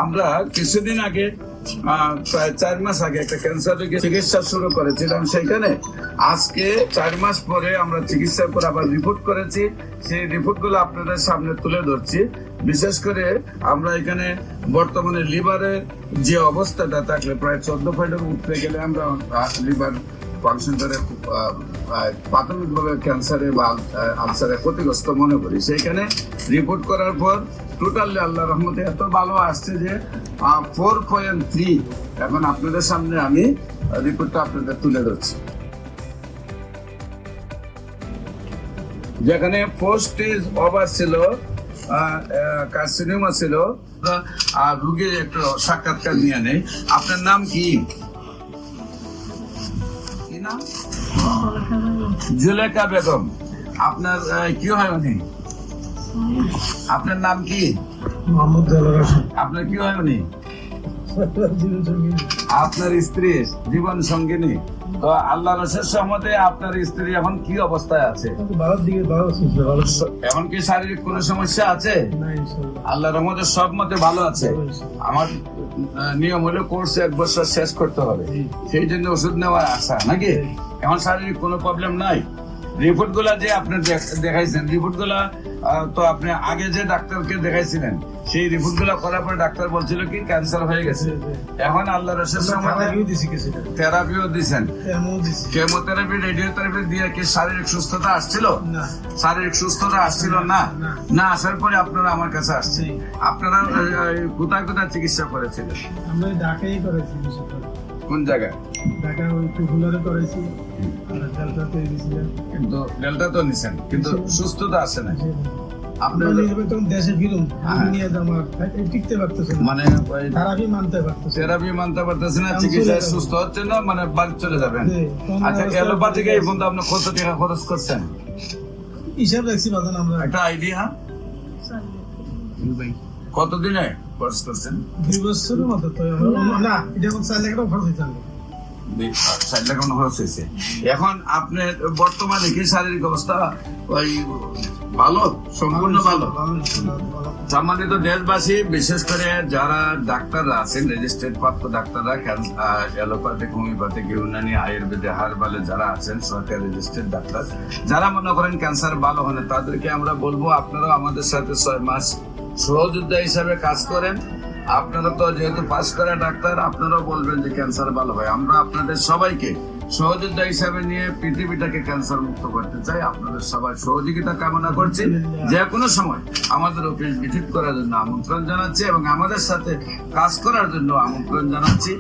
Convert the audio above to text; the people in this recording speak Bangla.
আমরা কিছুদিন আগে প্রায় 4 মাস আগে একটা ক্যান্সার রোগের চিকিৎসা শুরু করেছিলাম। সেখানে আজকে 4 মাস পরে আমরা চিকিৎসার পর আবার রিপোর্ট করেছি। সেই রিপোর্ট গুলো আপনাদের সামনে তুলে ধরছি। বিশেষ করে আমরা এখানে বর্তমানে লিভারের যে অবস্থাটা থাকলে প্রায় 14 পয়েন্টের উঠতে গেলে আমরা লিভার ফাংশনটারে প্রাথমিকভাবে ক্যান্সারে বা আলসারে ক্ষতিগ্রস্ত মনে করি। সেইখানে রিপোর্ট করার পর টোটালি আল্লাহ রহমতে এত ভালো আসছে যে 4.3। এখন আপনাদের সামনে আমি রিপোর্টটা আপনাদের তুলে ধরছি। যেখানে 4 স্টেজ ওভার ছিল, কার্সিনোমা ছিল। আর রোগীর একটু সাক্ষাৎকার নিয়ে নেই। আপনার নাম কি? জুলেখা বেগম। আপনার কি হয় উনি? আপনার নাম কি? মোহাম্মদ দেলোয়ার হোসেন। আপনার কি হয় উনি? আপনার স্ত্রী জীবন সঙ্গিনী। তো আল্লাহর অশেষ রহমতে আপনার স্ত্রী এখন কি অবস্থায় আছে? এখন কি শারীরিক কোনো সমস্যা আছে? আল্লাহর রহমতে সব মতে ভালো আছে। আমার নিয়ম হলো কোর্স 1 বছর শেষ করতে হবে, সেই জন্য ওষুধ নেওয়ার আশা নাকি। এখন শারীরিক কোনো প্রবলেম নাই। রিপোর্ট গুলা যে আপনি দেখাইছেন, রিপোর্ট গুলা তো আপনি আগে যে ডাক্তারকে দেখাইছিলেন সেই রিপোর্ট গুলা করার পরে ডাক্তার বলছিল কি ক্যান্সার হয়ে গেছে। এখন আল্লাহর রহমতে থেরাপিও দিছেন, কেমোথেরাপি, রেডিওথেরাপি দিয়ে কি শারীরিক সুস্থতা আসছিল? শারীরিক সুস্থতা আসছিল না। না আসার পরে আপনারা আমার কাছে আসছে। আপনারা কোথায় কোথায় চিকিৎসা করেছিলেন? আমরা ঢাকায় করেছি। কোন জায়গায়? ঢাকা ওই টুকুলারে করেছি, আর ডেল্টাতে দিয়েছিলেন। কিন্তু ডেল্টা তো নিছেন, কিন্তু সুস্থতা আসে না। আপনার দেশে ফিরুন, নিয়ে আমার টিকতে পারতেছে না, মানে থেরাপি মানতে পারতেছে, থেরাপি মানতে পারতেছে না, চিকিৎসায় সুস্থ হচ্ছে না, মানে বাড়ি চলে যাবেন। আচ্ছা, এলোপ্যাথিকে এই পর্যন্ত আপনি কত টাকা খরচ করছেন? হিসাব রাখছি বাজান আমরা। একটা আইডিয়া কতদিনে খরচ করছেন? 2 বছরের মতো। তো না, এটা 4 লাখ টাকা খরচ হয়েছে। 4 লাখ টাকা খরচ হয়েছে। এখন আপনার বর্তমানে কি শারীরিক অবস্থা ওই ভালো, সম্পূর্ণ ভালো? সম্মানিত দেশবাসী, বিশেষ করে যারা ডাক্তাররা আছেন, রেজিস্ট্রেড প্রাপ্ত ডাক্তাররা, অ্যালোপ্যাথিক, হোমিওপ্যাথিক, ইউনানি, আয়ুর্বেদে, হার্বালে যারা আছেন সরকারি রেজিস্ট্রেড ডাক্তার, যারা মনে করেন ক্যান্সার ভালো হয় না, তাদেরকে আমরা বলবো আপনারাও আমাদের সাথে 6 মাস সহযোদ্ধা হিসাবে কাজ করেন। আপনারা তো যেহেতু পাস করা ডাক্তার, আপনারাও বলবেন যে ক্যান্সার ভালো হয়। আমরা আপনাদের সবাইকে সহযোদ্ধা হিসাবে নিয়ে পৃথিবীটাকে ক্যান্সার মুক্ত করতে চাই। আপনাদের সবাই সহযোগিতা কামনা করছি। যে কোনো সময় আমাদের অফিস ভিজিট করার জন্য আমন্ত্রণ জানাচ্ছি এবং আমাদের সাথে কাজ করার জন্য আমন্ত্রণ জানাচ্ছি।